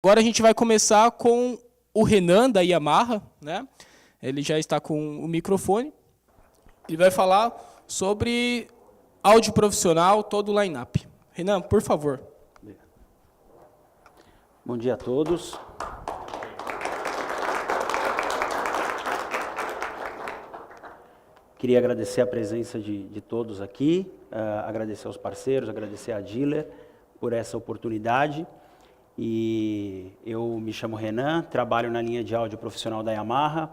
Agora a gente vai começar com o Renan, da Yamaha, né? Ele já está com o microfone. Ele vai falar sobre áudio profissional, todo o line-up. Renan, por favor. Bom dia a todos. Queria agradecer a presença de todos aqui, agradecer aos parceiros, agradecer à Dealer por essa oportunidade. E eu me chamo Renan, trabalho na linha de áudio profissional da Yamaha,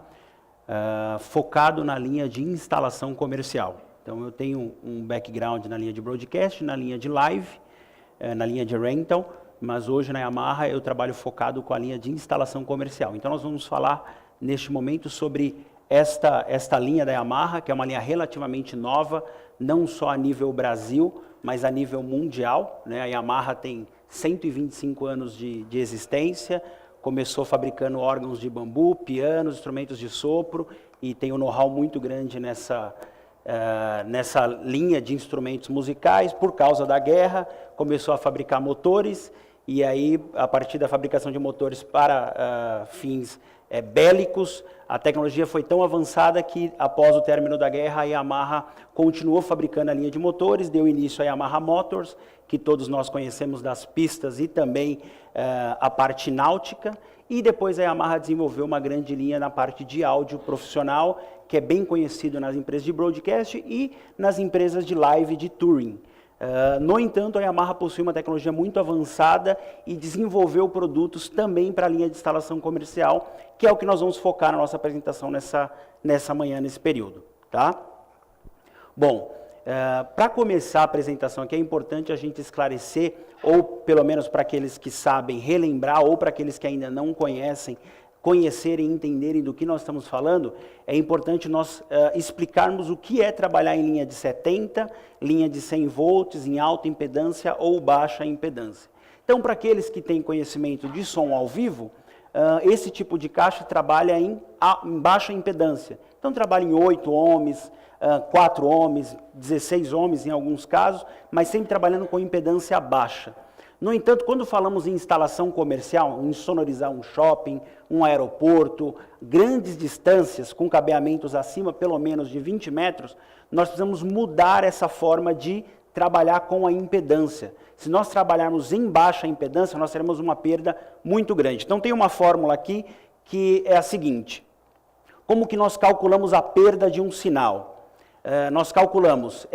focado na linha de instalação comercial. Então eu tenho um background na linha de broadcast, na linha de live, na linha de rental, mas hoje na Yamaha eu trabalho focado com a linha de instalação comercial. Então nós vamos falar neste momento sobre esta linha da Yamaha, que é uma linha relativamente nova, não só a nível Brasil, mas a nível mundial, né? A Yamaha tem 125 anos de existência, começou fabricando órgãos de bambu, pianos, instrumentos de sopro, e tem um know-how muito grande nessa linha de instrumentos musicais. Por causa da guerra, começou a fabricar motores, e aí, a partir da fabricação de motores para fins bélicos, a tecnologia foi tão avançada que, após o término da guerra, a Yamaha continuou fabricando a linha de motores, deu início à Yamaha Motors, que todos nós conhecemos das pistas e também a parte náutica, e depois a Yamaha desenvolveu uma grande linha na parte de áudio profissional, que é bem conhecido nas empresas de broadcast e nas empresas de live de touring. No entanto, a Yamaha possui uma tecnologia muito avançada e desenvolveu produtos também para a linha de instalação comercial, que é o que nós vamos focar na nossa apresentação nessa manhã, nesse período. Tá? Bom, para começar a apresentação aqui, é importante a gente esclarecer, ou pelo menos para aqueles que sabem relembrar, ou para aqueles que ainda não conhecem, conhecerem e entenderem do que nós estamos falando, é importante nós explicarmos o que é trabalhar em linha de 70, linha de 100 volts, em alta impedância ou baixa impedância. Então, para aqueles que têm conhecimento de som ao vivo, esse tipo de caixa trabalha em baixa impedância. Então, trabalha em 8 ohms, 4 ohms, 16 ohms em alguns casos, mas sempre trabalhando com impedância baixa. No entanto, quando falamos em instalação comercial, em sonorizar um shopping, um aeroporto, grandes distâncias com cabeamentos acima pelo menos de 20 metros, nós precisamos mudar essa forma de trabalhar com a impedância. Se nós trabalharmos em baixa impedância, nós teremos uma perda muito grande. Então tem uma fórmula aqui que é a seguinte: como que nós calculamos a perda de um sinal? Nós calculamos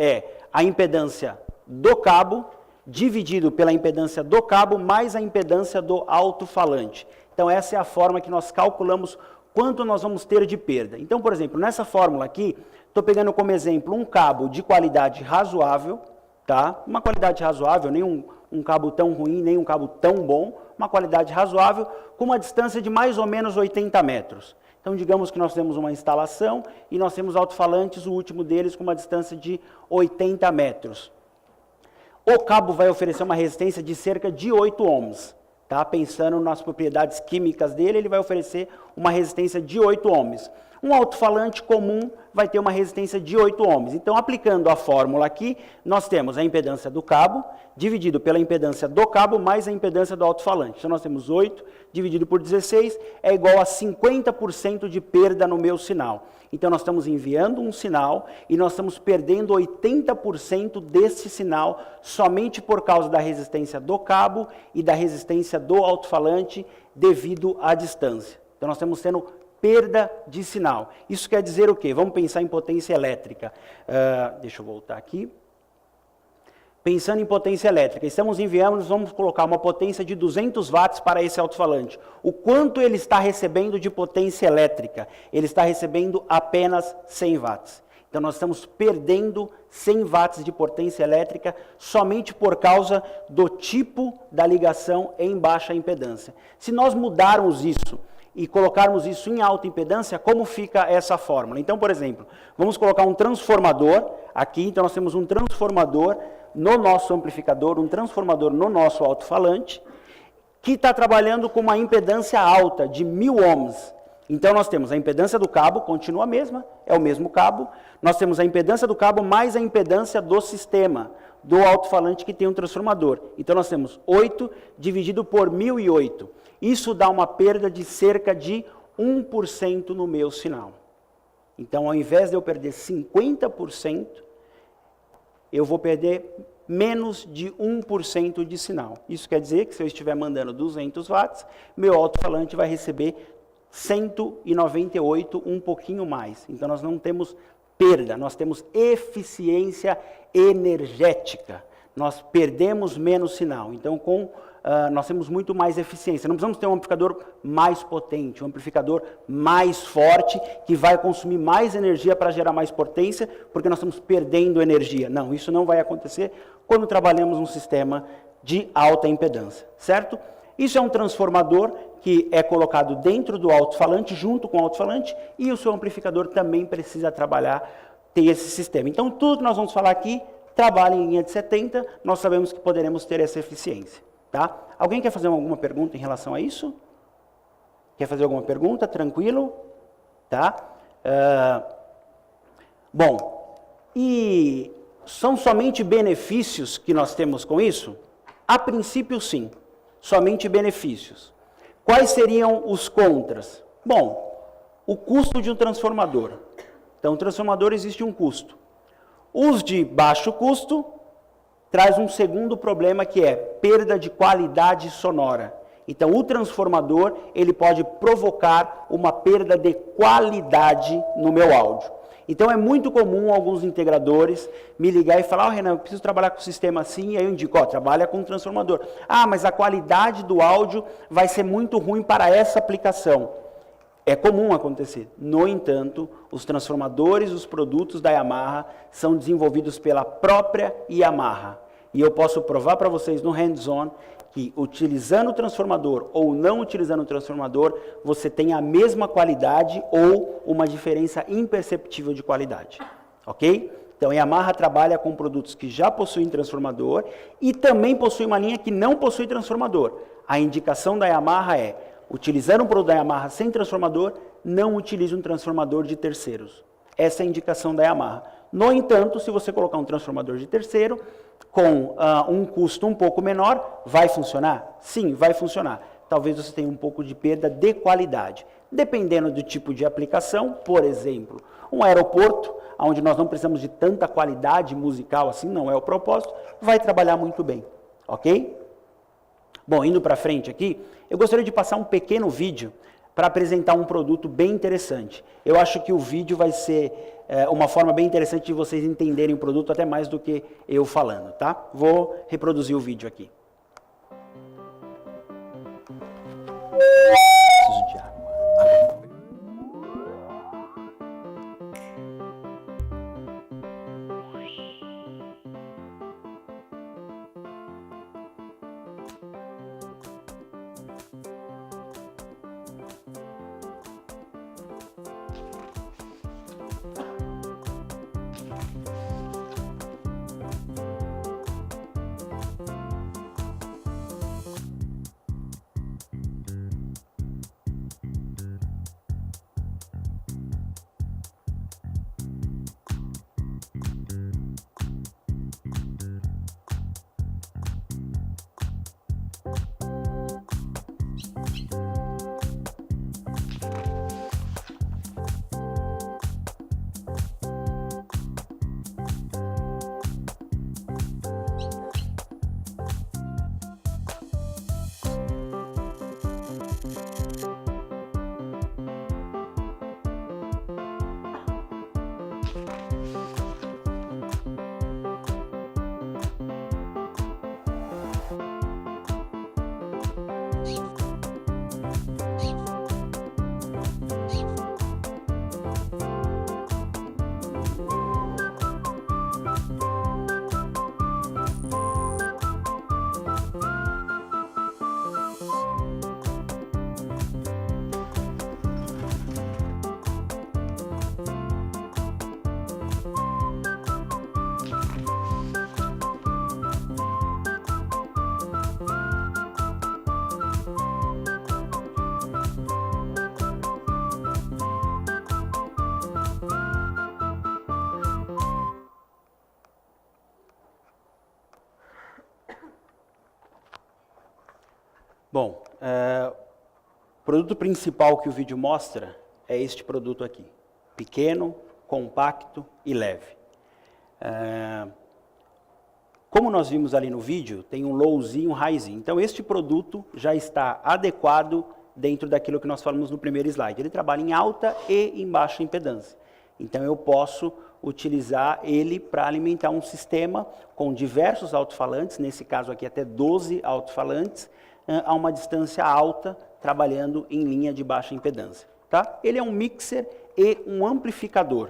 a impedância do cabo dividido pela impedância do cabo mais a impedância do alto-falante. Então essa é a forma que nós calculamos quanto nós vamos ter de perda. Então, por exemplo, nessa fórmula aqui, estou pegando como exemplo um cabo de qualidade razoável, tá? Uma qualidade razoável, nem um cabo tão ruim, nem um cabo tão bom, uma qualidade razoável, com uma distância de mais ou menos 80 metros. Então, digamos que nós temos uma instalação e nós temos alto-falantes, o último deles com uma distância de 80 metros. O cabo vai oferecer uma resistência de cerca de 8 ohms. Tá? Pensando nas propriedades químicas dele, ele vai oferecer uma resistência de 8 ohms. Um alto-falante comum vai ter uma resistência de 8 ohms. Então, aplicando a fórmula aqui, nós temos a impedância do cabo, dividido pela impedância do cabo, mais a impedância do alto-falante. Então, nós temos 8 dividido por 16, é igual a 50% de perda no meu sinal. Então, nós estamos enviando um sinal e nós estamos perdendo 80% desse sinal somente por causa da resistência do cabo e da resistência do alto-falante devido à distância. Então, nós estamos tendo perda de sinal. Isso quer dizer o quê? Vamos pensar em potência elétrica. Deixa eu voltar aqui. Pensando em potência elétrica, vamos colocar uma potência de 200 watts para esse alto-falante. O quanto ele está recebendo de potência elétrica? Ele está recebendo apenas 100 watts. Então, nós estamos perdendo 100 watts de potência elétrica somente por causa do tipo da ligação em baixa impedância. Se nós mudarmos isso e colocarmos isso em alta impedância, como fica essa fórmula? Então, por exemplo, vamos colocar um transformador aqui. Então, nós temos um transformador no nosso amplificador, um transformador no nosso alto-falante, que está trabalhando com uma impedância alta, de 1000 ohms. Então, nós temos a impedância do cabo, continua a mesma, é o mesmo cabo. Nós temos a impedância do cabo mais a impedância do sistema, do alto-falante que tem um transformador. Então, nós temos 8 dividido por 1008. Isso dá uma perda de cerca de 1% no meu sinal. Então, ao invés de eu perder 50%, eu vou perder menos de 1% de sinal. Isso quer dizer que se eu estiver mandando 200 watts, meu alto-falante vai receber 198, um pouquinho mais. Então, nós não temos perda, nós temos eficiência energética. Nós perdemos menos sinal. Então, nós temos muito mais eficiência. Não precisamos ter um amplificador mais potente, um amplificador mais forte, que vai consumir mais energia para gerar mais potência, porque nós estamos perdendo energia. Não, isso não vai acontecer quando trabalhamos um sistema de alta impedância, certo? Isso é um transformador que é colocado dentro do alto-falante, junto com o alto-falante, e o seu amplificador também precisa trabalhar, ter esse sistema. Então, tudo que nós vamos falar aqui, trabalha em linha de 70, nós sabemos que poderemos ter essa eficiência. Tá? Alguém quer fazer alguma pergunta em relação a isso? Quer fazer alguma pergunta? Tranquilo? Tá? Bom, e são somente benefícios que nós temos com isso? A princípio, sim. Somente benefícios. Quais seriam os contras? Bom, o custo de um transformador. Então, o transformador existe um custo. Os de baixo custo traz um segundo problema, que é perda de qualidade sonora. Então, o transformador, ele pode provocar uma perda de qualidade no meu áudio. Então, é muito comum alguns integradores me ligar e falar, Renan, eu preciso trabalhar com o sistema assim, e aí eu indico, trabalha com o transformador. Mas a qualidade do áudio vai ser muito ruim para essa aplicação. É comum acontecer. No entanto, os transformadores, os produtos da Yamaha são desenvolvidos pela própria Yamaha. E eu posso provar para vocês no hands-on que utilizando o transformador ou não utilizando o transformador, você tem a mesma qualidade ou uma diferença imperceptível de qualidade. Ok? Então, a Yamaha trabalha com produtos que já possuem transformador e também possui uma linha que não possui transformador. A indicação da Yamaha é: utilizando um produto da Yamaha sem transformador, não utilize um transformador de terceiros. Essa é a indicação da Yamaha. No entanto, se você colocar um transformador de terceiro, com um custo um pouco menor, vai funcionar? Sim, vai funcionar. Talvez você tenha um pouco de perda de qualidade. Dependendo do tipo de aplicação, por exemplo, um aeroporto, onde nós não precisamos de tanta qualidade musical assim, não é o propósito, vai trabalhar muito bem. Ok? Bom, indo para frente aqui, eu gostaria de passar um pequeno vídeo para apresentar um produto bem interessante. Eu acho que o vídeo vai ser uma forma bem interessante de vocês entenderem o produto, até mais do que eu falando, tá? Vou reproduzir o vídeo aqui. Preciso de água. Bom, O produto principal que o vídeo mostra é este produto aqui. Pequeno, compacto e leve. Como nós vimos ali no vídeo, tem um lowzinho e um highzinho. Então, este produto já está adequado dentro daquilo que nós falamos no primeiro slide. Ele trabalha em alta e em baixa impedância. Então, eu posso utilizar ele para alimentar um sistema com diversos alto-falantes, nesse caso aqui até 12 alto-falantes, a uma distância alta, trabalhando em linha de baixa impedância. Tá? Ele é um mixer e um amplificador,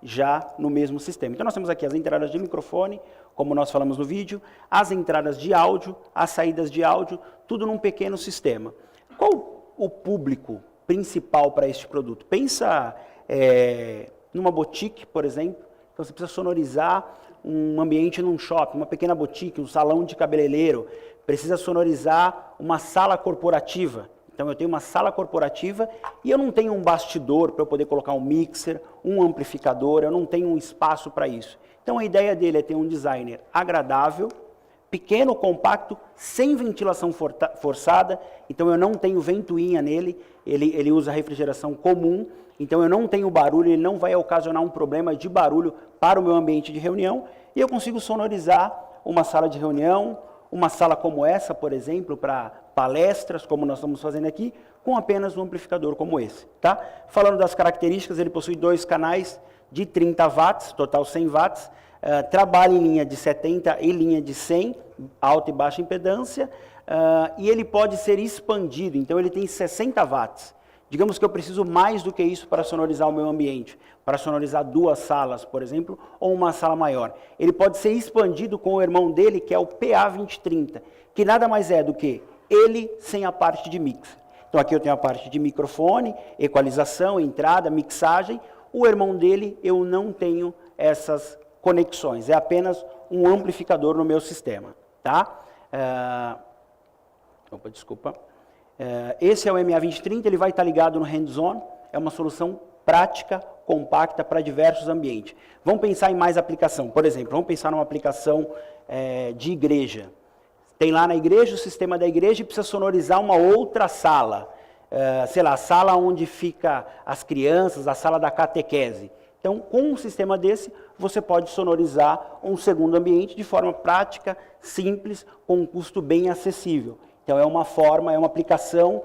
já no mesmo sistema. Então, nós temos aqui as entradas de microfone, como nós falamos no vídeo, as entradas de áudio, as saídas de áudio, tudo num pequeno sistema. Qual o público principal para este produto? Pensa numa boutique, por exemplo. Então, você precisa sonorizar um ambiente num shopping, uma pequena boutique, um salão de cabeleireiro. Precisa sonorizar uma sala corporativa. Então, eu tenho uma sala corporativa e eu não tenho um bastidor para eu poder colocar um mixer, um amplificador, eu não tenho um espaço para isso. Então, a ideia dele é ter um designer agradável, pequeno, compacto, sem ventilação forçada. Então, eu não tenho ventoinha nele, ele usa refrigeração comum. Então, eu não tenho barulho, ele não vai ocasionar um problema de barulho para o meu ambiente de reunião. E eu consigo sonorizar uma sala de reunião, uma sala como essa, por exemplo, para palestras, como nós estamos fazendo aqui, com apenas um amplificador como esse. Tá? Falando das características, ele possui 2 canais de 30 watts, total 100 watts, trabalha em linha de 70 e linha de 100, alta e baixa impedância, e ele pode ser expandido, então ele tem 60 watts. Digamos que eu preciso mais do que isso para sonorizar o meu ambiente, para sonorizar 2 salas, por exemplo, ou uma sala maior. Ele pode ser expandido com o irmão dele, que é o PA2030, que nada mais é do que ele sem a parte de mix. Então aqui eu tenho a parte de microfone, equalização, entrada, mixagem. O irmão dele eu não tenho essas conexões, é apenas um amplificador no meu sistema. Tá? Desculpa. Esse é o MA2030, ele vai estar ligado no hands-on, é uma solução prática, compacta para diversos ambientes. Vamos pensar em mais aplicação, por exemplo, vamos pensar numa aplicação de igreja. Tem lá na igreja o sistema da igreja e precisa sonorizar uma outra sala, sei lá, a sala onde fica as crianças, a sala da catequese. Então, com um sistema desse, você pode sonorizar um segundo ambiente de forma prática, simples, com um custo bem acessível. Então, é uma forma, é uma aplicação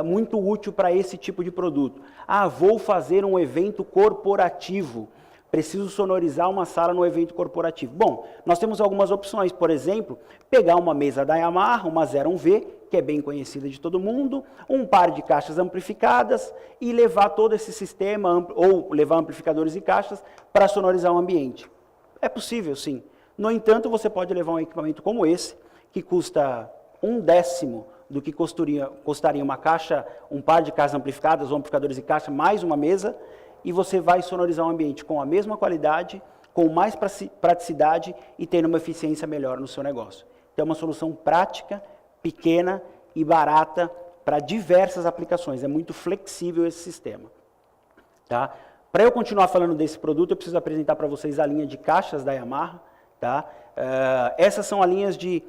muito útil para esse tipo de produto. Ah, vou fazer um evento corporativo, preciso sonorizar uma sala no evento corporativo. Bom, nós temos algumas opções, por exemplo, pegar uma mesa da Yamaha, uma 01V, que é bem conhecida de todo mundo, um par de caixas amplificadas e levar todo esse sistema, ou levar amplificadores e caixas para sonorizar um ambiente. É possível, sim. No entanto, você pode levar um equipamento como esse, que custa 1/10 do que custaria uma caixa, um par de caixas amplificadas ou amplificadores e caixa, mais uma mesa, e você vai sonorizar um ambiente com a mesma qualidade, com mais praticidade e tendo uma eficiência melhor no seu negócio. Então, é uma solução prática, pequena e barata para diversas aplicações. É muito flexível esse sistema. Tá? Para eu continuar falando desse produto, eu preciso apresentar para vocês a linha de caixas da Yamaha. Tá? Essas são as linhas de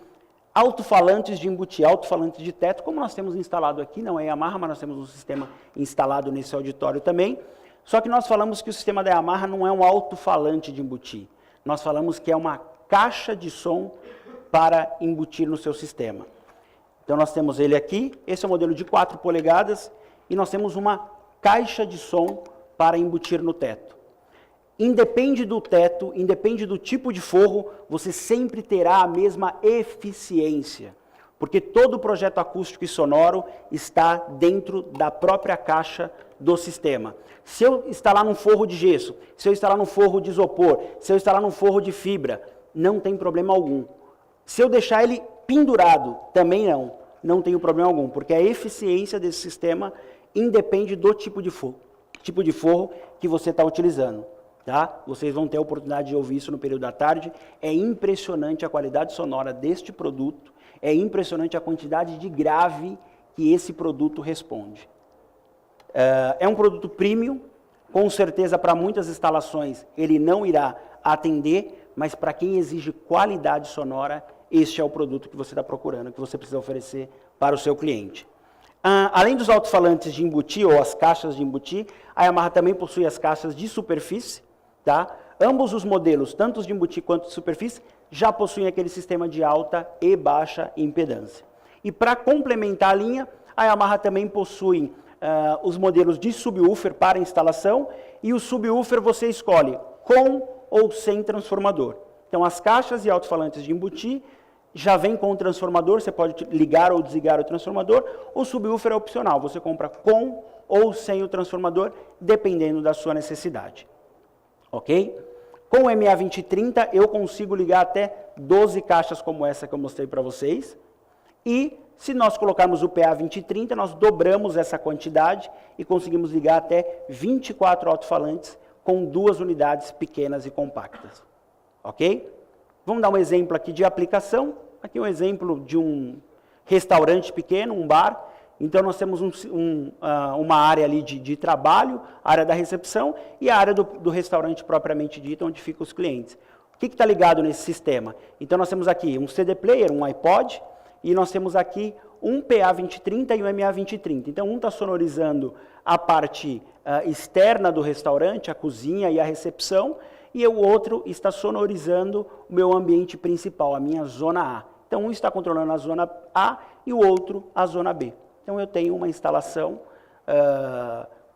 alto-falantes de embutir, alto-falantes de teto, como nós temos instalado aqui, não é Yamaha, mas nós temos um sistema instalado nesse auditório também. Só que nós falamos que o sistema da Yamaha não é um alto-falante de embutir. Nós falamos que é uma caixa de som para embutir no seu sistema. Então, nós temos ele aqui, esse é o modelo de 4 polegadas, e nós temos uma caixa de som para embutir no teto. Independe do teto, independe do tipo de forro, você sempre terá a mesma eficiência, porque todo o projeto acústico e sonoro está dentro da própria caixa do sistema. Se eu instalar num forro de gesso, se eu instalar num forro de isopor, se eu instalar num forro de fibra, não tem problema algum. Se eu deixar ele pendurado, também não tem problema algum, porque a eficiência desse sistema independe do tipo de forro que você está utilizando. Tá? Vocês vão ter a oportunidade de ouvir isso no período da tarde. É impressionante a qualidade sonora deste produto, é impressionante a quantidade de grave que esse produto responde. É um produto premium, com certeza para muitas instalações ele não irá atender, mas para quem exige qualidade sonora, este é o produto que você está procurando, que você precisa oferecer para o seu cliente. Além dos alto-falantes de embutir, ou as caixas de embutir, a Yamaha também possui as caixas de superfície, tá? Ambos os modelos, tanto os de embutir quanto de superfície, já possuem aquele sistema de alta e baixa impedância. E para complementar a linha, a Yamaha também possui os modelos de subwoofer para instalação, e o subwoofer você escolhe com ou sem transformador. Então as caixas e alto-falantes de embutir já vem com o transformador, você pode ligar ou desligar o transformador. O subwoofer é opcional, você compra com ou sem o transformador, dependendo da sua necessidade. Ok? Com o MA2030 eu consigo ligar até 12 caixas como essa que eu mostrei para vocês. E se nós colocarmos o PA2030, nós dobramos essa quantidade e conseguimos ligar até 24 alto-falantes com 2 unidades pequenas e compactas. Ok? Vamos dar um exemplo aqui de aplicação. Aqui um exemplo de um restaurante pequeno, um bar. Então nós temos uma área ali de trabalho, a área da recepção e a área do restaurante propriamente dito, onde ficam os clientes. O que está ligado nesse sistema? Então nós temos aqui um CD player, um iPod, e nós temos aqui um PA2030 e um MA2030. Então um está sonorizando a parte externa do restaurante, a cozinha e a recepção, e o outro está sonorizando o meu ambiente principal, a minha zona A. Então um está controlando a zona A e o outro a zona B. Então eu tenho uma instalação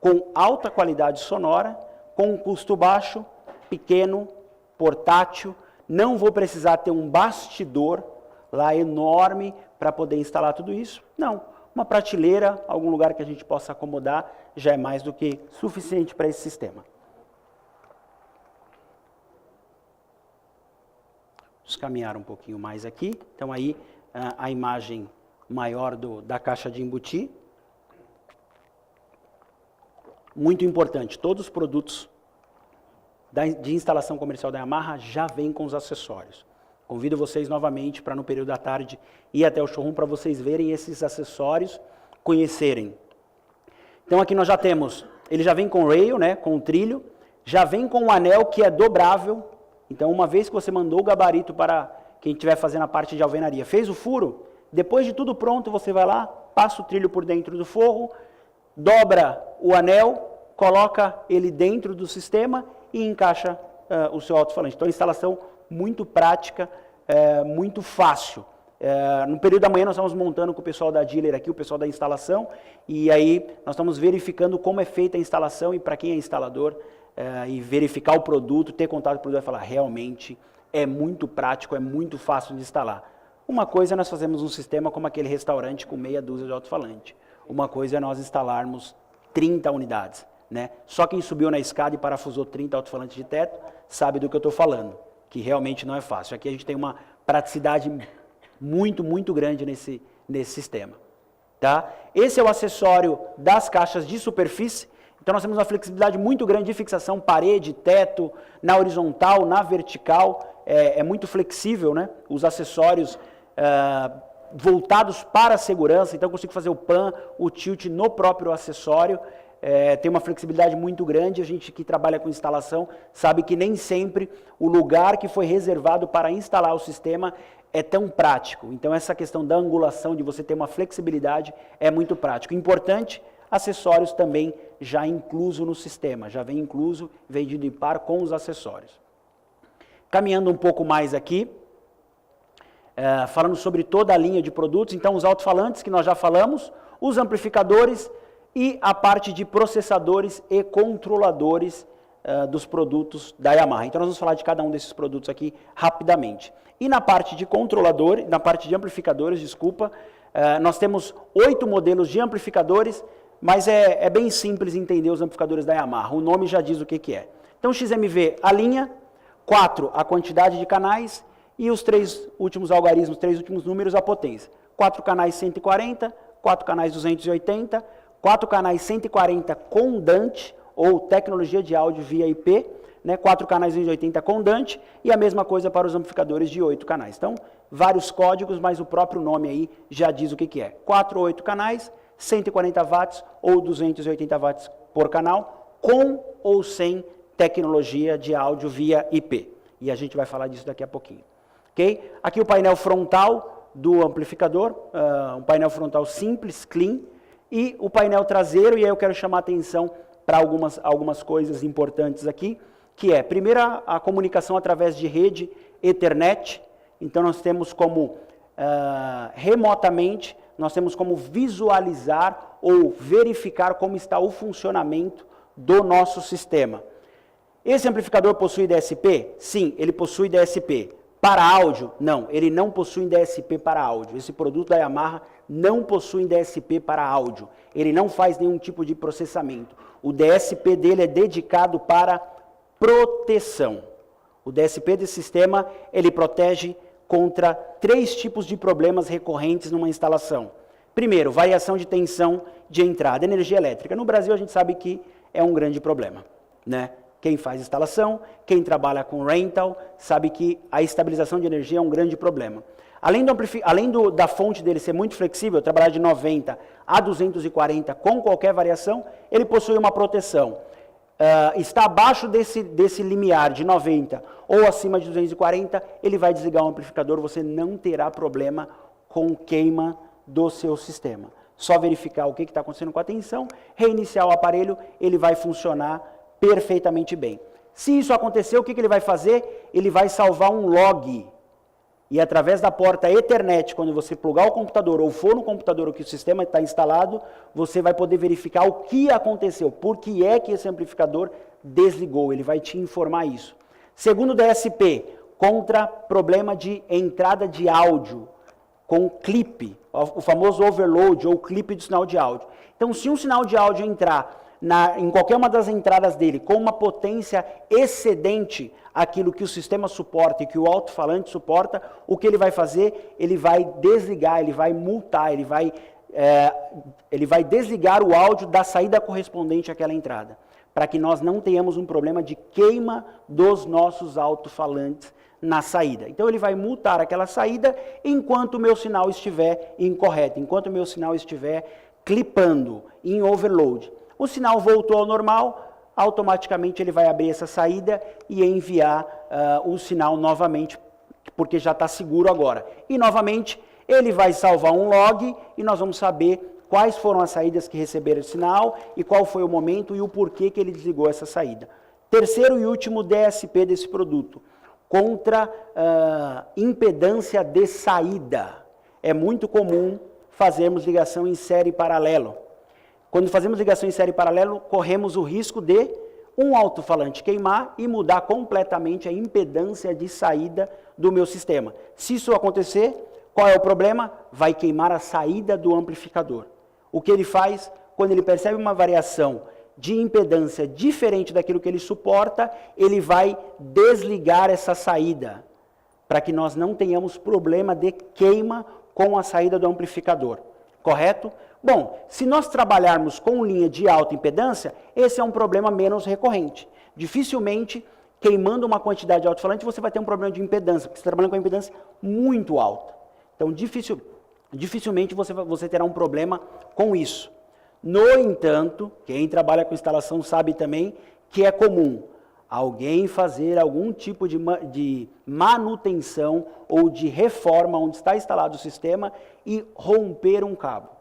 com alta qualidade sonora, com um custo baixo, pequeno, portátil, não vou precisar ter um bastidor lá enorme para poder instalar tudo isso. Não, uma prateleira, algum lugar que a gente possa acomodar, já é mais do que suficiente para esse sistema. Vamos caminhar um pouquinho mais aqui. Então aí a imagem maior da caixa de embutir. Muito importante, todos os produtos de instalação comercial da Yamaha já vêm com os acessórios. Convido vocês novamente para no período da tarde ir até o showroom para vocês verem esses acessórios, conhecerem. Então aqui nós já temos, ele já vem com rail, né, com o trilho, já vem com um anel que é dobrável. Então uma vez que você mandou o gabarito para quem estiver fazendo a parte de alvenaria, fez o furo, depois de tudo pronto você vai lá, passa o trilho por dentro do forro, dobra o anel, coloca ele dentro do sistema e encaixa o seu alto-falante. Então a instalação muito prática, muito fácil. No período da manhã nós estamos montando com o pessoal da dealer aqui, o pessoal da instalação, e aí nós estamos verificando como é feita a instalação, e para quem é instalador, e verificar o produto, ter contato com o produto, vai falar, realmente é muito prático, é muito fácil de instalar. Uma coisa é nós fazemos um sistema como aquele restaurante com meia dúzia de alto-falante. Uma coisa é nós instalarmos 30 unidades. Né? Só quem subiu na escada e parafusou 30 alto-falantes de teto sabe do que eu estou falando, que realmente não é fácil. Aqui a gente tem uma praticidade muito, muito grande nesse sistema. Tá? Esse é o acessório das caixas de superfície. Então nós temos uma flexibilidade muito grande de fixação, parede, teto, na horizontal, na vertical. É muito flexível, né? Os acessórios voltados para a segurança. Então eu consigo fazer o pan, o tilt no próprio acessório. Tem uma flexibilidade muito grande. A gente que trabalha com instalação sabe que nem sempre o lugar que foi reservado para instalar o sistema é tão prático. Então essa questão da angulação, de você ter uma flexibilidade, é muito prático. Importante, acessórios também já incluso no sistema, já vem incluso, vendido em par com os acessórios. Caminhando um pouco mais aqui, falando sobre toda a linha de produtos, então os alto-falantes que nós já falamos, os amplificadores e a parte de processadores e controladores dos produtos da Yamaha. Então nós vamos falar de cada um desses produtos aqui rapidamente. E na parte de controladores, na parte de amplificadores, desculpa, nós temos 8 modelos de amplificadores, mas é bem simples entender os amplificadores da Yamaha, o nome já diz o que é. Então XMV, a linha, 4, a quantidade de canais, e os 3 últimos algarismos, 3 últimos números, a potência. 4 canais 140, 4 canais 280, 4 canais 140 com DANT, ou tecnologia de áudio via IP, né, 4 canais 280 com DANT, e a mesma coisa para os amplificadores de 8 canais. Então, vários códigos, mas o próprio nome aí já diz o que é. 4 ou 8 canais, 140 watts ou 280 watts por canal, com ou sem tecnologia de áudio via IP. E a gente vai falar disso daqui a pouquinho. Okay? Aqui o painel frontal do amplificador, um painel frontal simples, clean, e o painel traseiro, e aí eu quero chamar a atenção para algumas coisas importantes aqui, que é, primeiro, a comunicação através de rede Ethernet. Então, nós temos como, remotamente, nós temos como visualizar ou verificar como está o funcionamento do nosso sistema. Esse amplificador possui DSP? Sim, ele possui DSP. Para áudio? Não, ele não possui DSP para áudio. Esse produto da Yamaha não possui DSP para áudio. Ele não faz nenhum tipo de processamento. O DSP dele é dedicado para proteção. O DSP desse sistema, ele protege contra 3 tipos de problemas recorrentes numa instalação. Primeiro, variação de tensão de entrada, energia elétrica. No Brasil, a gente sabe que é um grande problema, né? Quem faz instalação, quem trabalha com rental, sabe que a estabilização de energia é um grande problema. Além da fonte dele ser muito flexível, trabalhar de 90 a 240 com qualquer variação, ele possui uma proteção. Está abaixo desse limiar de 90 ou acima de 240, ele vai desligar o amplificador, você não terá problema com queima do seu sistema. Só verificar o que está acontecendo com a tensão, reiniciar o aparelho, ele vai funcionar perfeitamente bem. Se isso acontecer, o que ele vai fazer? Ele vai salvar um log. E através da porta Ethernet, quando você plugar o computador ou for no computador que o sistema está instalado, você vai poder verificar o que aconteceu, por que é que esse amplificador desligou, ele vai te informar isso. Segundo o DSP, contra problema de entrada de áudio, com clipe, o famoso overload ou clipe do sinal de áudio. Então, se um sinal de áudio entrar em qualquer uma das entradas dele com uma potência excedente aquilo que o sistema suporta e que o alto-falante suporta, o que ele vai fazer? Ele vai desligar, ele vai multar, ele vai desligar o áudio da saída correspondente àquela entrada, para que nós não tenhamos um problema de queima dos nossos alto-falantes na saída. Então ele vai multar aquela saída enquanto o meu sinal estiver incorreto, enquanto o meu sinal estiver clipando em overload. O sinal voltou ao normal, automaticamente ele vai abrir essa saída e enviar o sinal novamente, porque já está seguro agora. E novamente ele vai salvar um log e nós vamos saber quais foram as saídas que receberam o sinal e qual foi o momento e o porquê que ele desligou essa saída. Terceiro e último DSP desse produto, contra impedância de saída. É muito comum fazermos ligação em série paralelo. Quando fazemos ligação em série paralelo, corremos o risco de um alto-falante queimar e mudar completamente a impedância de saída do meu sistema. Se isso acontecer, qual é o problema? Vai queimar a saída do amplificador. O que ele faz? Quando ele percebe uma variação de impedância diferente daquilo que ele suporta, ele vai desligar essa saída, para que nós não tenhamos problema de queima com a saída do amplificador. Correto? Bom, se nós trabalharmos com linha de alta impedância, esse é um problema menos recorrente. Dificilmente, queimando uma quantidade de alto-falante, você vai ter um problema de impedância, porque você está trabalhando com uma impedância muito alta. Então, dificilmente você terá um problema com isso. No entanto, quem trabalha com instalação sabe também que é comum alguém fazer algum tipo de manutenção ou de reforma onde está instalado o sistema e romper um cabo.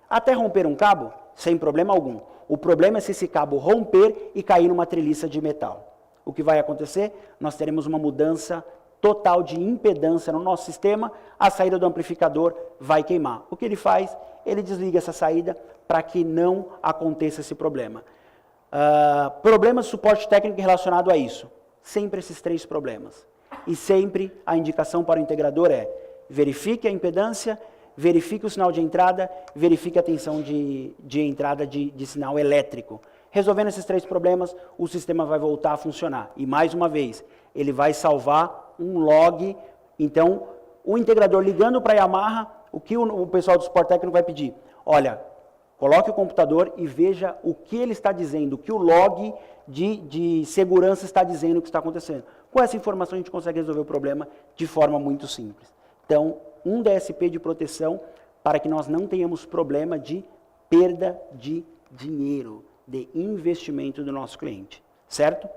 Até romper um cabo, sem problema algum. O problema é se esse cabo romper e cair numa treliça de metal. O que vai acontecer? Nós teremos uma mudança total de impedância no nosso sistema, a saída do amplificador vai queimar. O que ele faz? Ele desliga essa saída para que não aconteça esse problema. Problemas de suporte técnico relacionado a isso. Sempre esses 3 problemas. E sempre a indicação para o integrador é: verifique a impedância, verifique o sinal de entrada, verifique a tensão de entrada de sinal elétrico. Resolvendo esses 3 problemas, o sistema vai voltar a funcionar. E mais uma vez, ele vai salvar um log. Então, o integrador ligando para a Yamaha, o que o pessoal do suporte técnico vai pedir? Olha, coloque o computador e veja o que ele está dizendo, o que o log de segurança está dizendo que está acontecendo. Com essa informação a gente consegue resolver o problema de forma muito simples. Então, um DSP de proteção para que nós não tenhamos problema de perda de dinheiro, de investimento do nosso cliente, certo?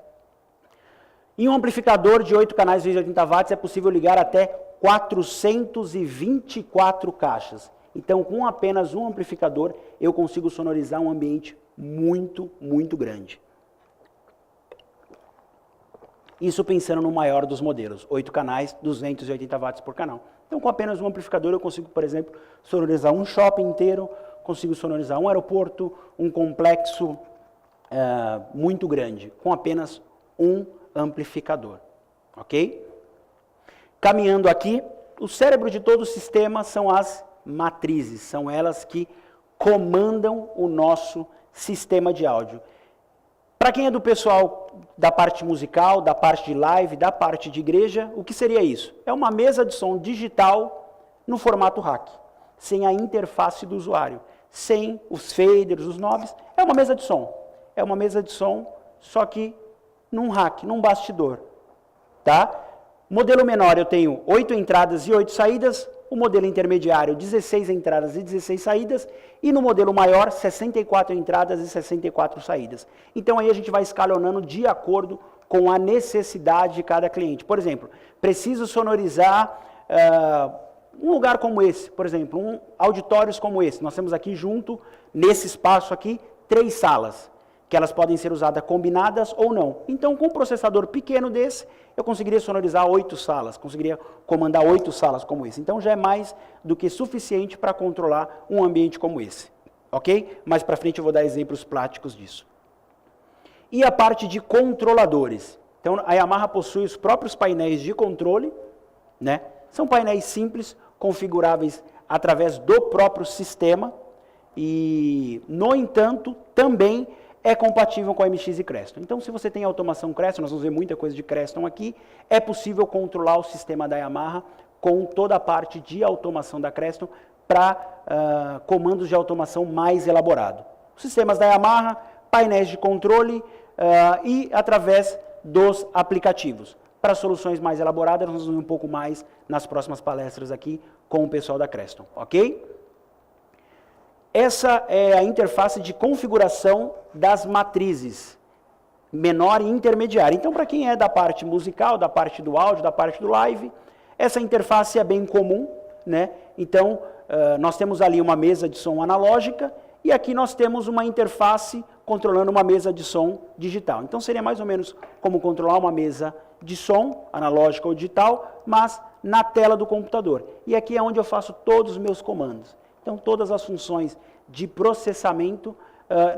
Em um amplificador de 8 canais de 80 watts é possível ligar até 424 caixas. Então, com apenas um amplificador, eu consigo sonorizar um ambiente muito, muito grande. Isso pensando no maior dos modelos, 8 canais, 280 watts por canal. Então, com apenas um amplificador, eu consigo, por exemplo, sonorizar um shopping inteiro, consigo sonorizar um aeroporto, um complexo muito grande, com apenas um amplificador, ok? Caminhando aqui, o cérebro de todo o sistema são as matrizes, são elas que comandam o nosso sistema de áudio. Para quem é do pessoal da parte musical, da parte de live, da parte de igreja, o que seria isso? É uma mesa de som digital no formato rack, sem a interface do usuário, sem os faders, os knobs, é uma mesa de som. É uma mesa de som, só que num rack, num bastidor, tá? Modelo menor eu tenho 8 entradas e 8 saídas, o modelo intermediário 16 entradas e 16 saídas, e no modelo maior 64 entradas e 64 saídas. Então aí a gente vai escalonando de acordo com a necessidade de cada cliente. Por exemplo, preciso sonorizar um lugar como esse, por exemplo, auditórios como esse. Nós temos aqui junto, nesse espaço aqui, 3 salas, que elas podem ser usadas combinadas ou não. Então, com um processador pequeno desse, eu conseguiria sonorizar 8 salas, conseguiria comandar 8 salas como esse. Então, já é mais do que suficiente para controlar um ambiente como esse, ok? Mais para frente eu vou dar exemplos práticos disso. E a parte de controladores. Então, a Yamaha possui os próprios painéis de controle, né? São painéis simples, configuráveis através do próprio sistema e, no entanto, também é compatível com a MX e Creston. Então, se você tem automação Creston, nós vamos ver muita coisa de Creston aqui, é possível controlar o sistema da Yamaha com toda a parte de automação da Creston para comandos de automação mais elaborados. Sistemas da Yamaha, painéis de controle e através dos aplicativos. Para soluções mais elaboradas, nós vamos ver um pouco mais nas próximas palestras aqui com o pessoal da Creston, ok? Essa é a interface de configuração das matrizes, menor e intermediária. Então, para quem é da parte musical, da parte do áudio, da parte do live, essa interface é bem comum, né? Então, nós temos ali uma mesa de som analógica e aqui nós temos uma interface controlando uma mesa de som digital. Então, seria mais ou menos como controlar uma mesa de som, analógica ou digital, mas na tela do computador. E aqui é onde eu faço todos os meus comandos. Então, todas as funções de processamento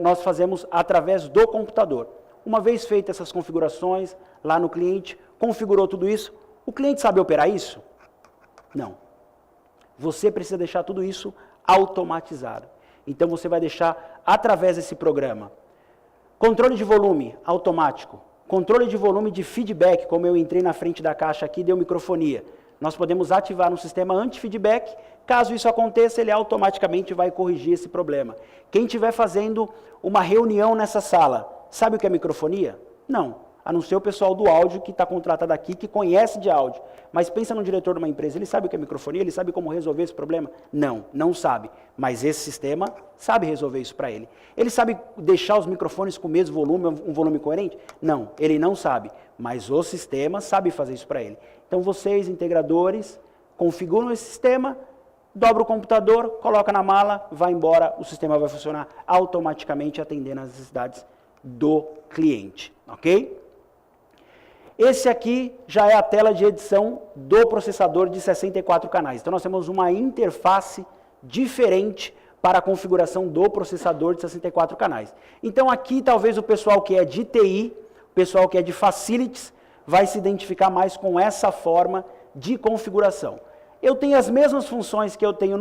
nós fazemos através do computador. Uma vez feitas essas configurações, lá no cliente, configurou tudo isso, o cliente sabe operar isso? Não. Você precisa deixar tudo isso automatizado. Então, você vai deixar através desse programa. Controle de volume automático. Controle de volume de feedback, como eu entrei na frente da caixa aqui e deu microfonia. Nós podemos ativar um sistema anti-feedback, caso isso aconteça, ele automaticamente vai corrigir esse problema. Quem estiver fazendo uma reunião nessa sala, sabe o que é microfonia? Não, a não ser o pessoal do áudio que está contratado aqui, que conhece de áudio. Mas pensa no diretor de uma empresa, ele sabe o que é microfonia? Ele sabe como resolver esse problema? Não, não sabe. Mas esse sistema sabe resolver isso para ele. Ele sabe deixar os microfones com o mesmo volume, um volume coerente? Não, ele não sabe. Mas o sistema sabe fazer isso para ele. Então, vocês, integradores, configuram esse sistema, dobra o computador, coloca na mala, vai embora, o sistema vai funcionar automaticamente atendendo às necessidades do cliente, ok? Esse aqui já é a tela de edição do processador de 64 canais. Então, nós temos uma interface diferente para a configuração do processador de 64 canais. Então, aqui talvez o pessoal que é de TI, o pessoal que é de Facilities, vai se identificar mais com essa forma de configuração. Eu tenho as mesmas funções que eu tenho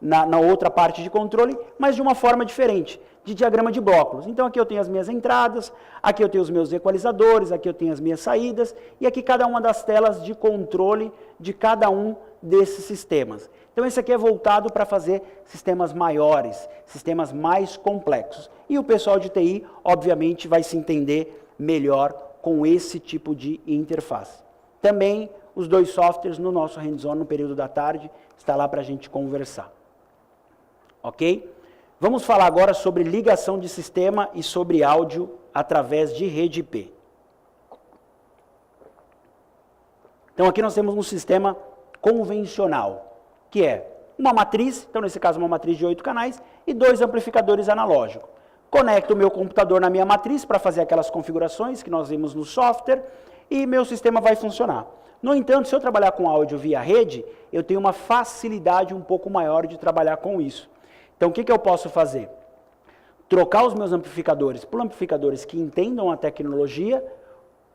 na outra parte de controle, mas de uma forma diferente, de diagrama de blocos. Então aqui eu tenho as minhas entradas, aqui eu tenho os meus equalizadores, aqui eu tenho as minhas saídas, e aqui cada uma das telas de controle de cada um desses sistemas. Então esse aqui é voltado para fazer sistemas maiores, sistemas mais complexos. E o pessoal de TI, obviamente, vai se entender melhor com esse tipo de interface. Também os 2 softwares no nosso hands-on no período da tarde, está lá para a gente conversar. Ok? Vamos falar agora sobre ligação de sistema e sobre áudio através de rede IP. Então aqui nós temos um sistema convencional, que é uma matriz, então nesse caso uma matriz de 8 canais, e 2 amplificadores analógicos. Conecto o meu computador na minha matriz para fazer aquelas configurações que nós vimos no software, e meu sistema vai funcionar. No entanto, se eu trabalhar com áudio via rede, eu tenho uma facilidade um pouco maior de trabalhar com isso. Então o que eu posso fazer? Trocar os meus amplificadores por amplificadores que entendam a tecnologia,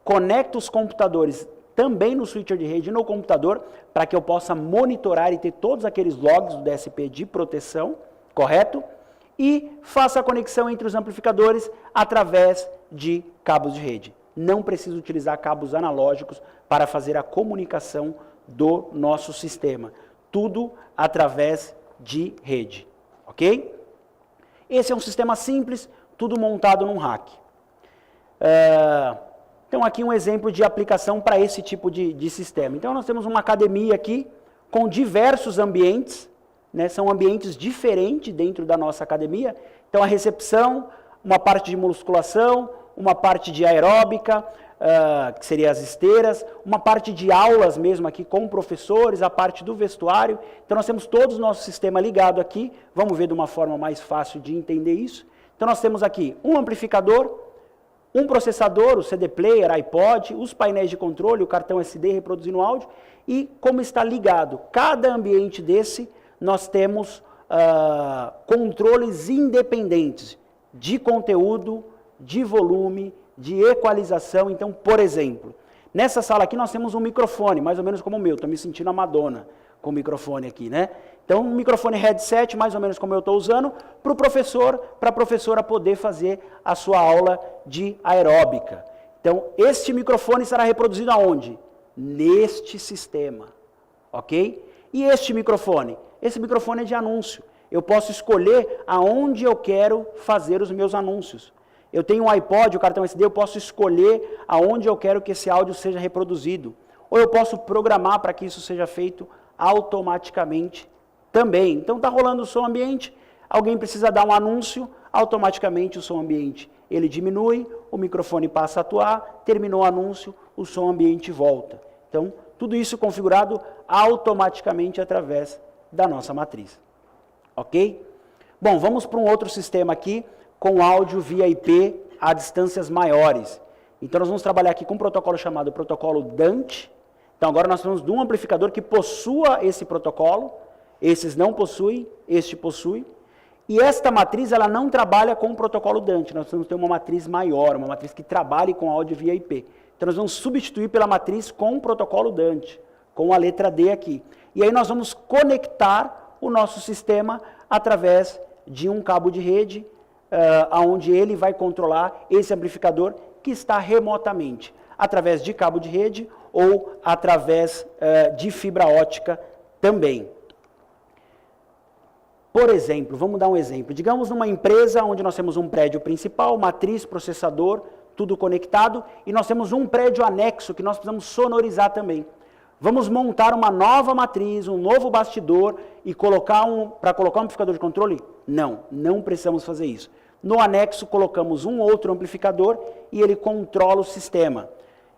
conecto os computadores também no switcher de rede no computador, para que eu possa monitorar e ter todos aqueles logs do DSP de proteção, correto? E faça a conexão entre os amplificadores através de cabos de rede. Não preciso utilizar cabos analógicos para fazer a comunicação do nosso sistema. Tudo através de rede, ok? Esse é um sistema simples, tudo montado num rack. Então aqui um exemplo de aplicação para esse tipo de sistema. Então nós temos uma academia aqui com diversos ambientes, né, são ambientes diferentes dentro da nossa academia. Então a recepção, uma parte de musculação, uma parte de aeróbica, que seria as esteiras, uma parte de aulas mesmo aqui com professores, a parte do vestuário. Então nós temos todo o nosso sistema ligado aqui, vamos ver de uma forma mais fácil de entender isso. Então nós temos aqui um amplificador, um processador, o CD player, iPod, os painéis de controle, o cartão SD reproduzindo áudio, e como está ligado cada ambiente desse, nós temos controles independentes de conteúdo, de volume, de equalização. Então, por exemplo, nessa sala aqui nós temos um microfone, mais ou menos como o meu, estou me sentindo a Madonna com o microfone aqui, né? Então, um microfone headset, mais ou menos como eu estou usando, para o professor, para a professora poder fazer a sua aula de aeróbica. Então, este microfone será reproduzido aonde? Neste sistema, ok? E este microfone? Esse microfone é de anúncio. Eu posso escolher aonde eu quero fazer os meus anúncios. Eu tenho um iPod, o cartão SD, eu posso escolher aonde eu quero que esse áudio seja reproduzido. Ou eu posso programar para que isso seja feito automaticamente também. Então está rolando o som ambiente, alguém precisa dar um anúncio, automaticamente o som ambiente ele diminui, o microfone passa a atuar, terminou o anúncio, o som ambiente volta. Então tudo isso configurado automaticamente através da nossa matriz. Ok? Bom, vamos para um outro sistema aqui, com áudio via IP a distâncias maiores. Então nós vamos trabalhar aqui com um protocolo chamado protocolo DANT. Então agora nós temos um amplificador que possua esse protocolo, esses não possuem, este possui. E esta matriz ela não trabalha com o protocolo DANT, nós vamos ter uma matriz maior, uma matriz que trabalhe com áudio via IP. Então nós vamos substituir pela matriz com o protocolo DANT, com a letra D aqui. E aí nós vamos conectar o nosso sistema através de um cabo de rede, onde ele vai controlar esse amplificador que está remotamente, através de cabo de rede ou através de fibra ótica também. Por exemplo, vamos dar um exemplo, digamos numa empresa onde nós temos um prédio principal, matriz, processador, tudo conectado, e nós temos um prédio anexo que nós precisamos sonorizar também. Vamos montar uma nova matriz, um novo bastidor e para colocar um amplificador de controle? Não, não precisamos fazer isso. No anexo colocamos um outro amplificador e ele controla o sistema.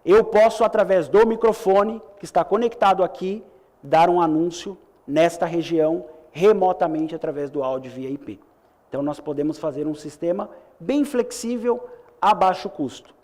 Eu posso, através do microfone que está conectado aqui, dar um anúncio nesta região remotamente através do áudio via IP. Então nós podemos fazer um sistema bem flexível a baixo custo.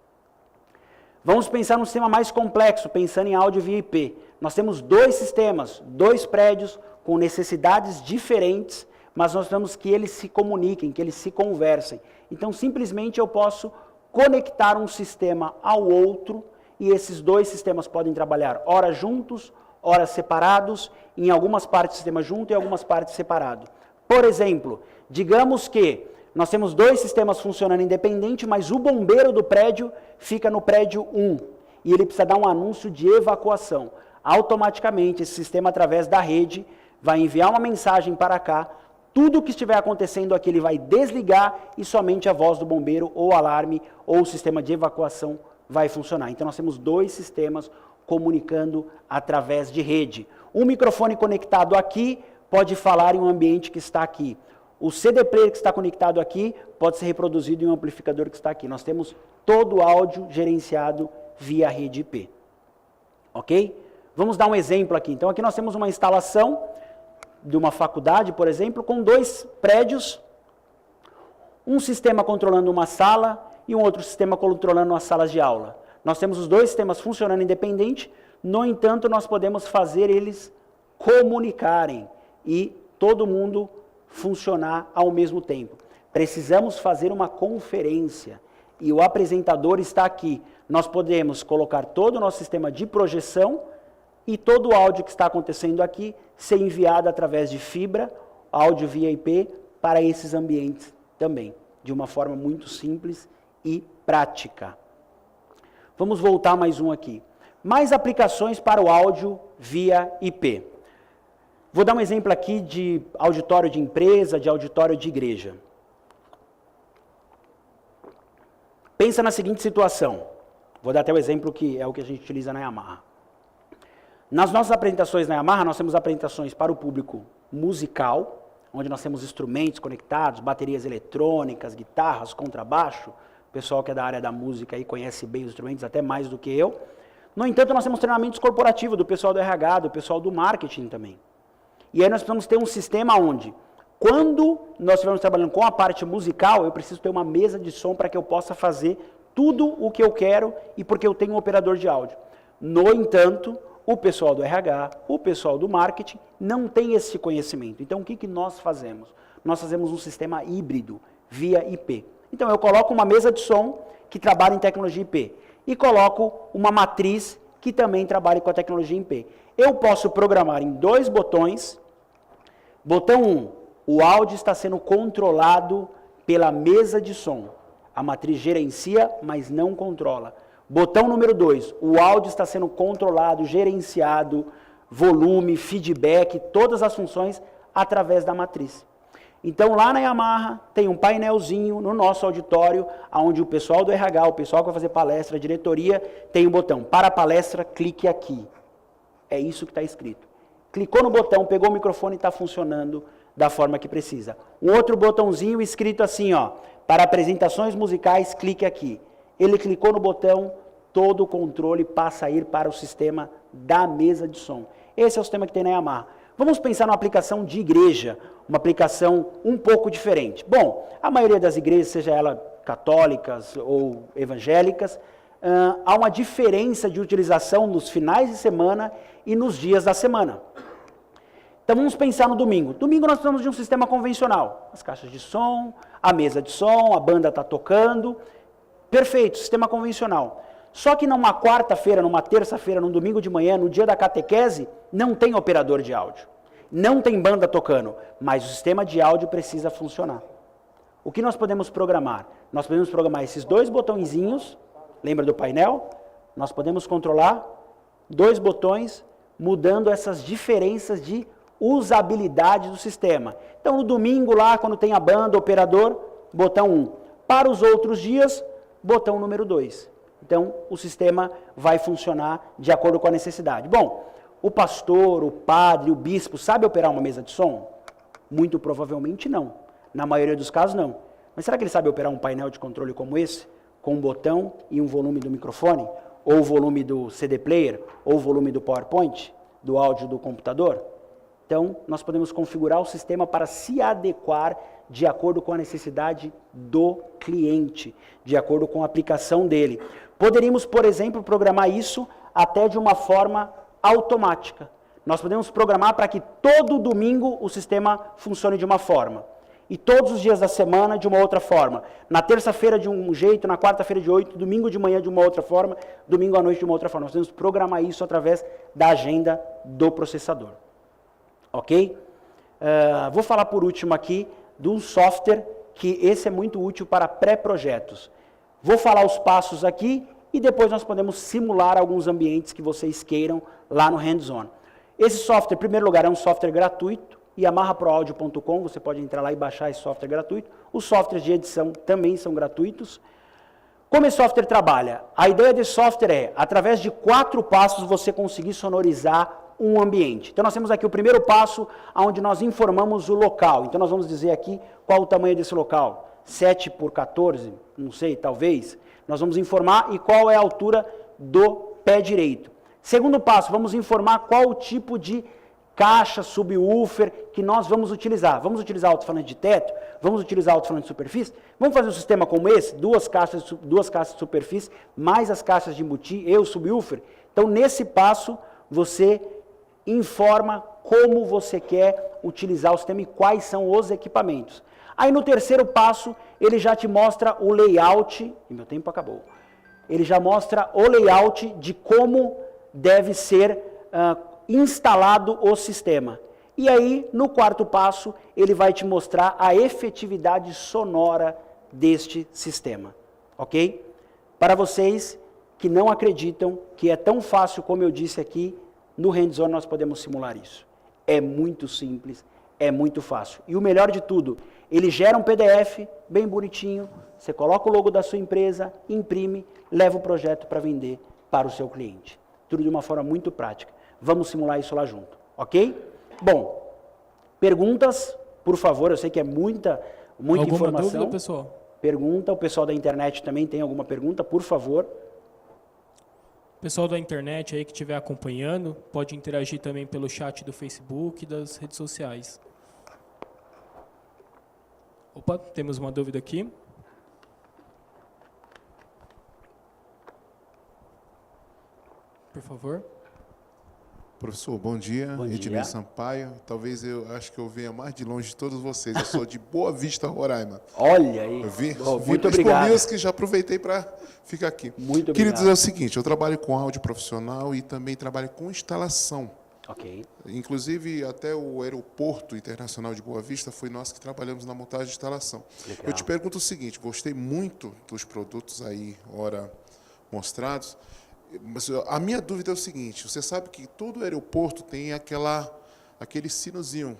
Vamos pensar num sistema mais complexo, pensando em áudio via IP. Nós temos dois sistemas, dois prédios com necessidades diferentes, mas nós temos que eles se comuniquem, que eles se conversem. Então, simplesmente eu posso conectar um sistema ao outro e esses dois sistemas podem trabalhar ora juntos, ora separados, em algumas partes sistema junto e em algumas partes separado. Por exemplo, digamos que nós temos dois sistemas funcionando independente, mas o bombeiro do prédio fica no prédio 1 e ele precisa dar um anúncio de evacuação. Automaticamente, esse sistema, através da rede, vai enviar uma mensagem para cá, tudo o que estiver acontecendo aqui ele vai desligar e somente a voz do bombeiro ou alarme ou o sistema de evacuação vai funcionar. Então nós temos dois sistemas comunicando através de rede. Um microfone conectado aqui pode falar em um ambiente que está aqui. O CD player que está conectado aqui pode ser reproduzido em um amplificador que está aqui. Nós temos todo o áudio gerenciado via rede IP. Ok? Vamos dar um exemplo aqui. Então aqui nós temos uma instalação de uma faculdade, por exemplo, com 2 prédios, um sistema controlando uma sala e um outro sistema controlando as salas de aula. Nós temos os 2 sistemas funcionando independente, no entanto, nós podemos fazer eles comunicarem e todo mundo funcionar ao mesmo tempo. Precisamos fazer uma conferência e o apresentador está aqui. Nós podemos colocar todo o nosso sistema de projeção e todo o áudio que está acontecendo aqui ser enviado através de fibra, áudio via IP, para esses ambientes também, de uma forma muito simples e prática. Vamos voltar mais um aqui. Mais aplicações para o áudio via IP. Vou dar um exemplo aqui de auditório de empresa, de auditório de igreja. Pensa na seguinte situação. Vou dar até o exemplo que é o que a gente utiliza na Yamaha. Nas nossas apresentações na Yamaha, nós temos apresentações para o público musical, onde nós temos instrumentos conectados, baterias eletrônicas, guitarras, contrabaixo. O pessoal que é da área da música aí conhece bem os instrumentos, até mais do que eu. No entanto, nós temos treinamentos corporativos do pessoal do RH, do pessoal do marketing também. E aí nós precisamos ter um sistema onde, quando nós estivermos trabalhando com a parte musical, eu preciso ter uma mesa de som para que eu possa fazer tudo o que eu quero e porque eu tenho um operador de áudio. No entanto, o pessoal do RH, o pessoal do marketing não tem esse conhecimento. Então, o que nós fazemos? Nós fazemos um sistema híbrido via IP. Então, eu coloco uma mesa de som que trabalha em tecnologia IP e coloco uma matriz que também trabalha com a tecnologia IP. Eu posso programar em 2 botões. Botão 1, o áudio está sendo controlado pela mesa de som. A matriz gerencia, mas não controla. Botão número 2, o áudio está sendo controlado, gerenciado, volume, feedback, todas as funções através da matriz. Então lá na Yamaha tem um painelzinho no nosso auditório, onde o pessoal do RH, o pessoal que vai fazer palestra, a diretoria, tem um botão, para a palestra, clique aqui. É isso que está escrito. Clicou no botão, pegou o microfone e está funcionando da forma que precisa. Um outro botãozinho escrito assim, ó, para apresentações musicais, clique aqui. Ele clicou no botão, todo o controle passa a ir para o sistema da mesa de som. Esse é o sistema que tem na Yamaha. Vamos pensar numa aplicação de igreja, uma aplicação um pouco diferente. Bom, a maioria das igrejas, seja ela católicas ou evangélicas, há uma diferença de utilização nos finais de semana e nos dias da semana. Então vamos pensar no domingo. Domingo nós precisamos de um sistema convencional. As caixas de som, a mesa de som, a banda está tocando. Perfeito, sistema convencional. Só que numa quarta-feira, numa terça-feira, num domingo de manhã, no dia da catequese, não tem operador de áudio. Não tem banda tocando, mas o sistema de áudio precisa funcionar. O que nós podemos programar? Nós podemos programar esses 2 botõezinhos, lembra do painel? Nós podemos controlar 2 botões, mudando essas diferenças de usabilidade do sistema. Então, no domingo lá, quando tem a banda, operador, botão 1. Para os outros dias, botão número 2. Então, o sistema vai funcionar de acordo com a necessidade. Bom, o pastor, o padre, o bispo, sabe operar uma mesa de som? Muito provavelmente não. Na maioria dos casos, não. Mas será que ele sabe operar um painel de controle como esse? Com um botão e um volume do microfone? Ou o volume do CD player? Ou o volume do PowerPoint? Do áudio do computador? Então, nós podemos configurar o sistema para se adequar de acordo com a necessidade do cliente, de acordo com a aplicação dele. Poderíamos, por exemplo, programar isso até de uma forma automática. Nós podemos programar para que todo domingo o sistema funcione de uma forma. E todos os dias da semana de uma outra forma. Na terça-feira de um jeito, na quarta-feira de 8, domingo de manhã de uma outra forma, domingo à noite de uma outra forma. Nós podemos programar isso através da agenda do processador. Ok? Vou falar por último aqui de um software que esse é muito útil para pré-projetos. Vou falar os passos aqui e depois nós podemos simular alguns ambientes que vocês queiram lá no hands-on. Esse software, em primeiro lugar, é um software gratuito, yamahaproaudio.com, você pode entrar lá e baixar esse software gratuito. Os softwares de edição também são gratuitos. Como esse software trabalha? A ideia desse software é, através de 4 passos, você conseguir sonorizar um ambiente. Então, nós temos aqui o primeiro passo, onde nós informamos o local. Então, nós vamos dizer aqui qual o tamanho desse local. 7 por 14, não sei, talvez. Nós vamos informar e qual é a altura do pé direito. Segundo passo, vamos informar qual o tipo de caixa, subwoofer, que nós vamos utilizar. Vamos utilizar alto-falante de teto? Vamos utilizar alto-falante de superfície? Vamos fazer um sistema como esse? Duas caixas de superfície, mais as caixas de embutir e o subwoofer? Então, nesse passo, você informa como você quer utilizar o sistema e quais são os equipamentos. Aí, no terceiro passo, ele já te mostra o layout, e meu tempo acabou, ele já mostra o layout de como deve ser instalado o sistema. E aí, no quarto passo, ele vai te mostrar a efetividade sonora deste sistema, ok? Para vocês que não acreditam que é tão fácil como eu disse aqui, no hands-on nós podemos simular isso. É muito simples, é muito fácil. E o melhor de tudo, ele gera um PDF bem bonitinho, você coloca o logo da sua empresa, imprime, leva o projeto para vender para o seu cliente. Tudo de uma forma muito prática. Vamos simular isso lá junto, ok? Bom, perguntas, por favor, eu sei que é muita Alguma informação. Dúvida, pessoal? Pergunta, o pessoal da internet também tem alguma pergunta, por favor. Pessoal da internet aí que estiver acompanhando, pode interagir também pelo chat do Facebook e das redes sociais. Opa, temos uma dúvida aqui. Por favor. Professor, bom dia. Bom dia. Ednei Sampaio. Talvez eu acho que eu venha mais de longe de todos vocês. Eu sou de Boa Vista, Roraima. Olha aí. Eu vim Muito obrigado. que já aproveitei para ficar aqui. Muito obrigado. Queria dizer o seguinte, eu trabalho com áudio profissional e também trabalho com instalação. Ok. Inclusive, até o Aeroporto Internacional de Boa Vista foi nós que trabalhamos na montagem de instalação. Legal. Eu te pergunto o seguinte, gostei muito dos produtos aí, ora, mostrados. Mas a minha dúvida é o seguinte, você sabe que todo aeroporto tem aquele sinozinho.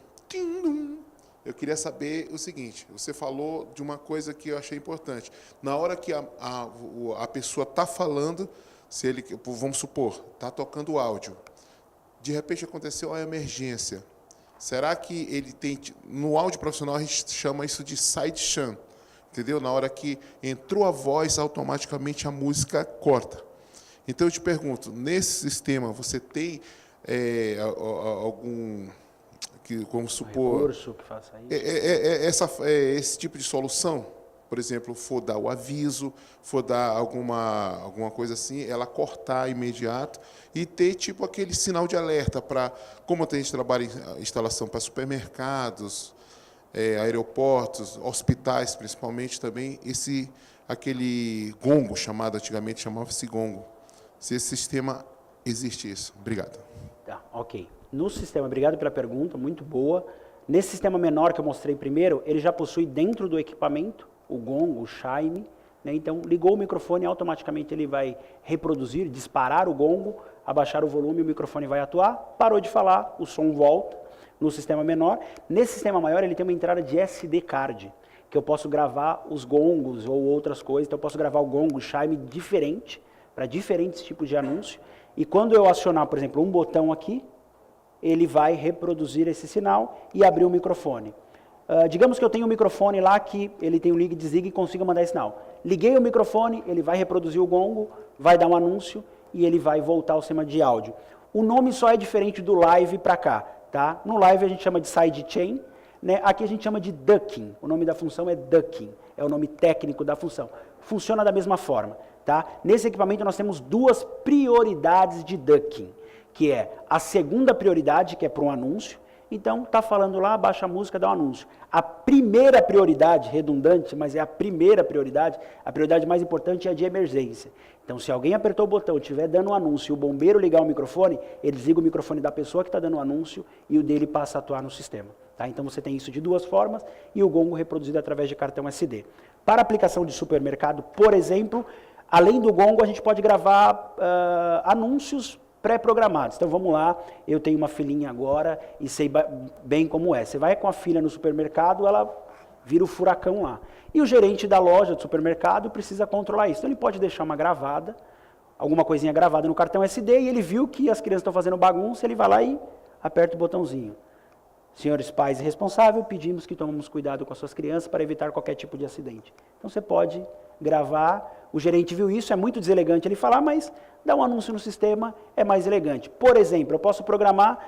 Eu queria saber o seguinte, você falou de uma coisa que eu achei importante. Na hora que a pessoa está falando, se ele, vamos supor, está tocando áudio, de repente aconteceu a emergência. Será que ele tem... No áudio profissional a gente chama isso de side scan, entendeu? Na hora que entrou a voz, automaticamente a música corta. Então, eu te pergunto, nesse sistema, você tem algum, vamos supor... recurso que faça isso? Esse tipo de solução? Por exemplo, for dar o aviso, for dar alguma coisa assim, ela cortar imediato e ter tipo aquele sinal de alerta para... Como a gente trabalha em instalação para supermercados, aeroportos, hospitais, principalmente, também, aquele gongo, antigamente chamava-se gongo. Se esse sistema existe isso. Obrigado. Tá, ok. No sistema, obrigado pela pergunta, muito boa. Nesse sistema menor que eu mostrei primeiro, ele já possui dentro do equipamento o gongo, o chime, né? Então, ligou o microfone, automaticamente ele vai reproduzir, disparar o gongo, abaixar o volume, o microfone vai atuar, parou de falar, o som volta no sistema menor. Nesse sistema maior, ele tem uma entrada de SD card, que eu posso gravar os gongos ou outras coisas, então eu posso gravar o gongo, o chime diferente, para diferentes tipos de anúncio, e quando eu acionar, por exemplo, um botão aqui, ele vai reproduzir esse sinal e abrir o microfone. Digamos que eu tenho um microfone lá que ele tem um liga e desliga e consiga mandar esse sinal. Liguei o microfone, ele vai reproduzir o gongo, vai dar um anúncio e ele vai voltar ao sistema de áudio. O nome só é diferente do live para cá, tá? No live a gente chama de sidechain, né? Aqui a gente chama de ducking, o nome da função é ducking, é o nome técnico da função. Funciona da mesma forma. Tá? Nesse equipamento nós temos duas prioridades de ducking, que é a segunda prioridade, que é para um anúncio. Então, está falando lá, baixa a música, dá um anúncio. A primeira prioridade, redundante, mas é a primeira prioridade, a prioridade mais importante é a de emergência. Então, se alguém apertou o botão, estiver dando um anúncio e o bombeiro ligar o microfone, ele desliga o microfone da pessoa que está dando o anúncio e o dele passa a atuar no sistema. Tá? Então, você tem isso de duas formas e o gongo reproduzido através de cartão SD. Para aplicação de supermercado, por exemplo, além do gongo, a gente pode gravar anúncios pré-programados. Então, vamos lá, eu tenho uma filhinha agora e sei bem como é. Você vai com a filha no supermercado, ela vira o furacão lá. E o gerente da loja do supermercado precisa controlar isso. Então, ele pode deixar uma gravada, alguma coisinha gravada no cartão SD, e ele viu que as crianças estão fazendo bagunça, ele vai lá e aperta o botãozinho. Senhores pais e responsáveis, pedimos que tomemos cuidado com as suas crianças para evitar qualquer tipo de acidente. Então, você pode gravar, o gerente viu isso, é muito deselegante ele falar, mas dar um anúncio no sistema é mais elegante. Por exemplo, eu posso programar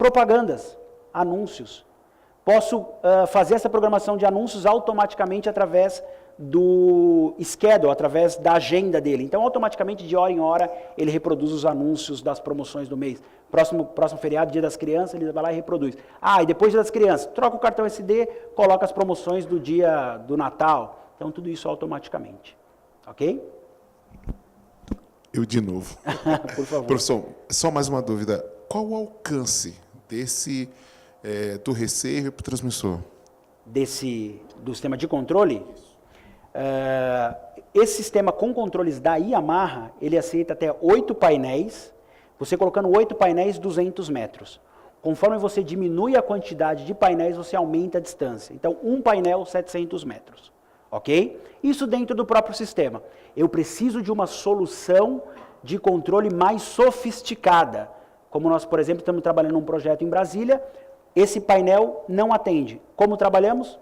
propagandas, anúncios. Posso fazer essa programação de anúncios automaticamente através do schedule, através da agenda dele. Então, automaticamente, de hora em hora, ele reproduz os anúncios das promoções do mês. Próximo feriado, Dia das Crianças, ele vai lá e reproduz. E depois Dia das Crianças, troca o cartão SD, coloca as promoções do dia do Natal. Então, tudo isso automaticamente. Ok? Eu de novo. Por favor. Professor, só mais uma dúvida. Qual o alcance do receiver para o transmissor? Do sistema de controle? Esse sistema com controles da Yamaha, ele aceita até 8 painéis, você colocando 8 painéis, 200 metros. Conforme você diminui a quantidade de painéis, você aumenta a distância. Então, um painel, 700 metros. Ok? Isso dentro do próprio sistema. Eu preciso de uma solução de controle mais sofisticada. Como nós, por exemplo, estamos trabalhando num projeto em Brasília, esse painel não atende. Como trabalhamos?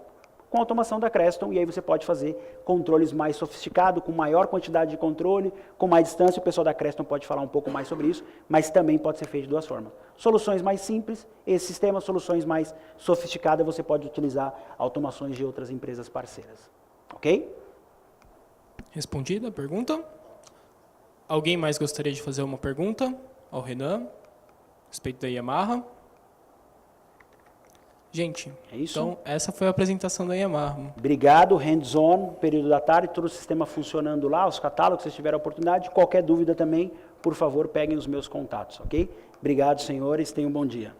Com a automação da Creston, e aí você pode fazer controles mais sofisticados, com maior quantidade de controle, com mais distância. O pessoal da Creston pode falar um pouco mais sobre isso, mas também pode ser feito de duas formas. Soluções mais simples, esse sistema, soluções mais sofisticadas, você pode utilizar automações de outras empresas parceiras. Ok? Respondida a pergunta? Alguém mais gostaria de fazer uma pergunta ao Renan, a respeito da Yamaha? Gente, É isso? então essa foi a apresentação da Yamaha. Obrigado, hands-on, período da tarde, todo o sistema funcionando lá, os catálogos, se tiver a oportunidade. Qualquer dúvida também, por favor, peguem os meus contatos, ok? Obrigado, senhores, tenham um bom dia.